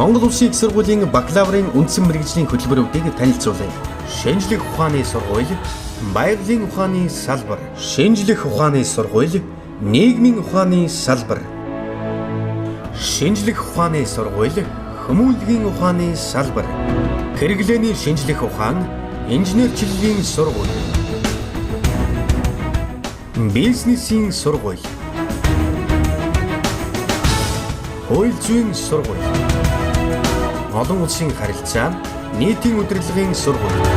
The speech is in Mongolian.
Монгол Улсын их сургуулийн бакалаврын үндсэн мэргэжлийн хөтөлбөрүүдийг танилцуулъя. Шинжлэх ухааны сургууль, байгалийн ухааны салбар, шинжлэх ухааны сургууль, нийгмийн ухааны салбар, шинжлэх ухааны сургууль, хүмүүнлэгийн ухааны салбар, хэрэглээний шинжлэх ухаан, инженерчлэлийн сургууль, бизнесийн сургууль, хууль зүйн сургууль, олон улсын харилцаа, нийтийн удирдлагын сургууль,